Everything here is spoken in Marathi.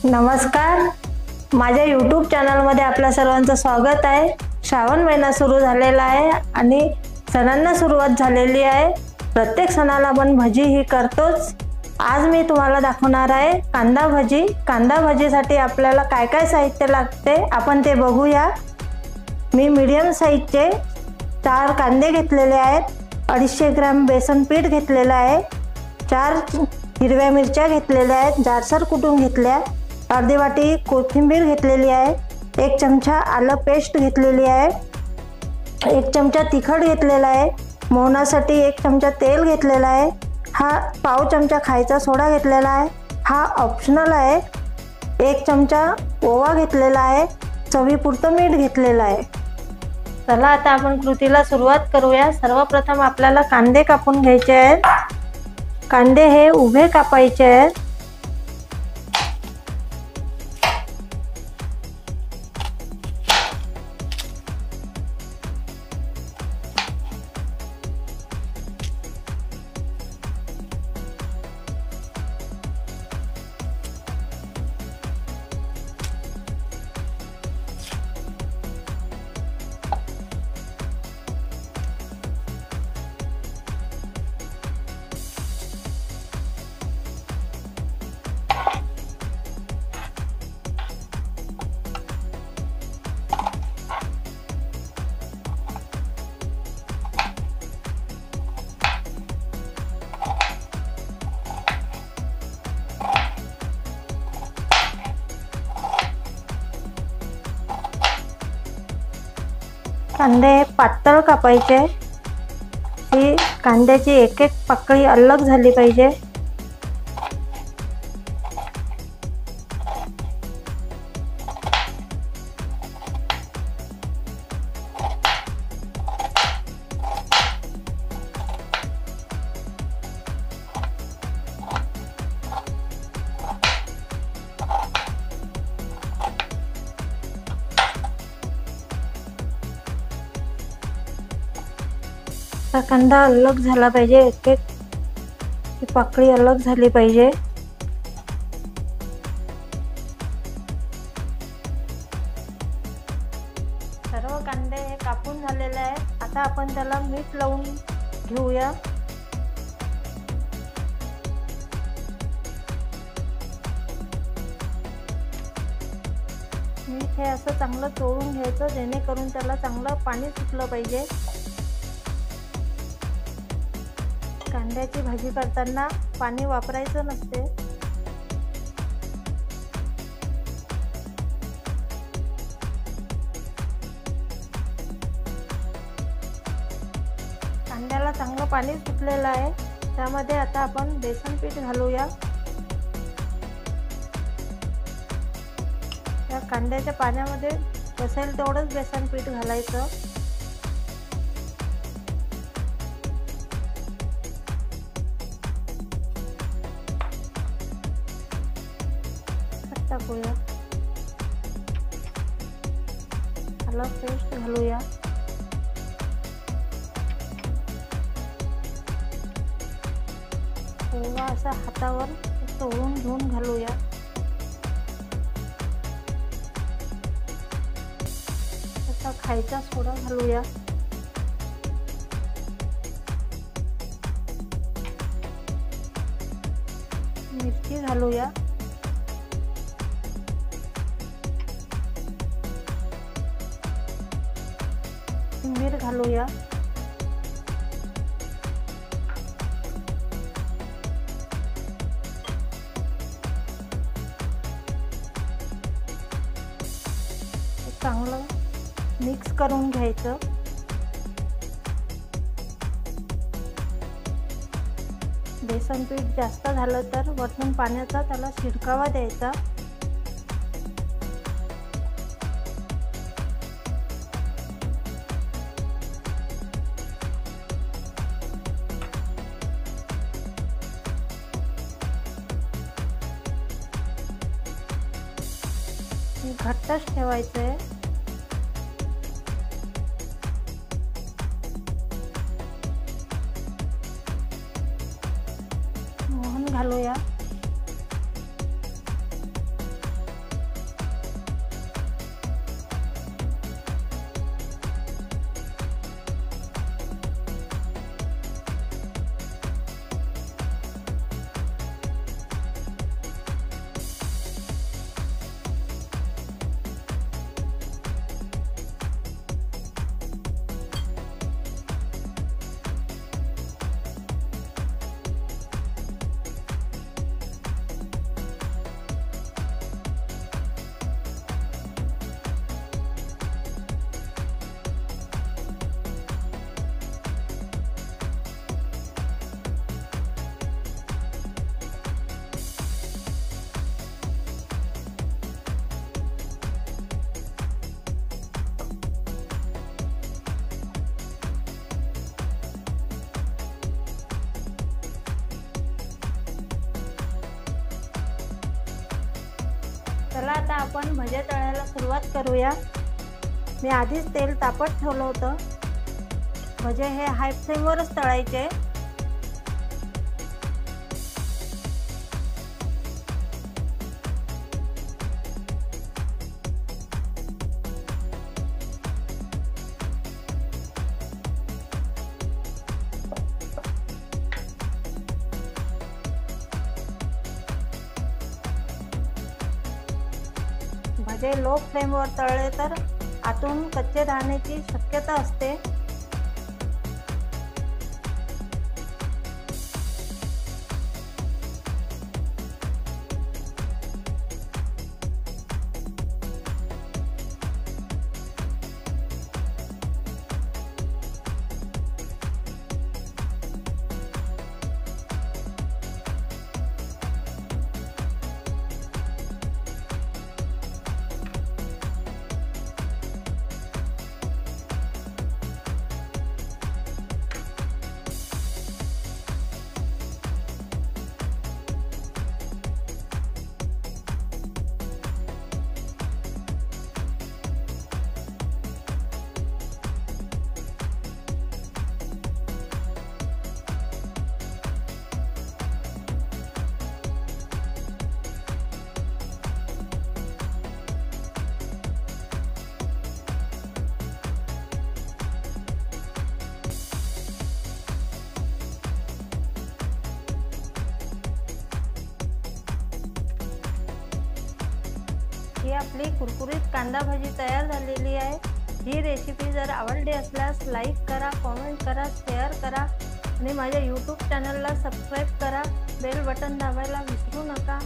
नमस्कार, माझ्या यूट्यूब चॅनलमध्ये आपल्या सर्वांचं स्वागत आहे। श्रावण महिना सुरू झालेला आहे आणि सणांना सुरुवात झालेली आहे। प्रत्येक सणाला आपण भजी ही करतोच। आज मी तुम्हाला दाखवणार आहे कांदा भजी। कांदा भजीसाठी आपल्याला काय काय साहित्य लागते आपण ते बघूया। मी मीडियम साइजचे 4 कांदे घेतलेले आहेत, 250 ग्रॅम बेसन पीठ घेतलेले आहे, 4 हिरव्या मिरच्या घेतलेल्या आहेत, जाडसर कुटून घेतल्या, अर्धी वाटी कोथिंबीर घेतलेली आहे, 1 चमचा आलं पेस्ट घेतलेली आहे, 1 चमचा तिखट घेतलेला आहे, मोहनासाठी 1 चमचा तेल घेतलेला आहे, हा पाव चमचा खायचा सोडा घेतलेला आहे, हा ऑप्शनल आहे, 1 चमचा ओवा घेतलेला आहे, चवीपुरतं मीठ घेतलेलं आहे। चला आता आपण कृतीला सुरुवात करूया। सर्वप्रथम आपल्याला कांदे कापून घ्यायचे आहेत। कांदे हे उभे कापायचे आहेत। कांदे पातळ कापायचे। ही कांद्याची एक एक पाकळी अलग झाली पाहिजे। कांदा अलग झाला पाहिजे, एक एक पाकळी अलग झाली पाहिजे। सर्व कांदे हे कापून झालेले आहे। आता आपण त्याला मीठ लावून घेऊया। मीठ हे असं चांगलं चोळून घ्यायचं जेणेकरून त्याला चांगलं पाणी सुटलं पाहिजे। कांद्याची भाजी करताना पाणी वापरायचं नसते। कांद्याला चांगलं पाणी सुटलेलं आहे। त्यामध्ये आता आपण बेसन पीठ घालूया। या कांद्याच्या पाण्यामध्ये बसेल तेवढंच बेसन पीठ घालायचं। टाकूया, आलं पेस्ट घालूया, ओवा असा हातावर चोळून घेऊन घालूया। आता खायचा सोडा घालूया, मिरची घालूया, मीठ घालूया, चांगलं मिक्स करून घ्यायचं। बेसन पीठ जास्त झालं तर वरून पाण्याचा त्याला शिडकावा द्यायचा। घट्टच ठेवायचं आहे। मोहन घालूया, चला आता आपण भजे तळायला सुरुवात करूया। मी आधीच तेल तापत ठेवलं होतं। भजे हे हाय फ्लेमवरच तळायचे। भजे लो फ्लेमवर तळले तर आतून कच्चे राहण्याची शक्यता असते। ही आपली कुरकुरीत कांदा भजी तयार झालेली आहे। ही रेसिपी जर आवडली असल्यास लाईक करा, कमेंट करा, शेअर करा आणि माझ्या YouTube चॅनलला सबस्क्राईब करा। बेल बटन दाबायला विसरू नका।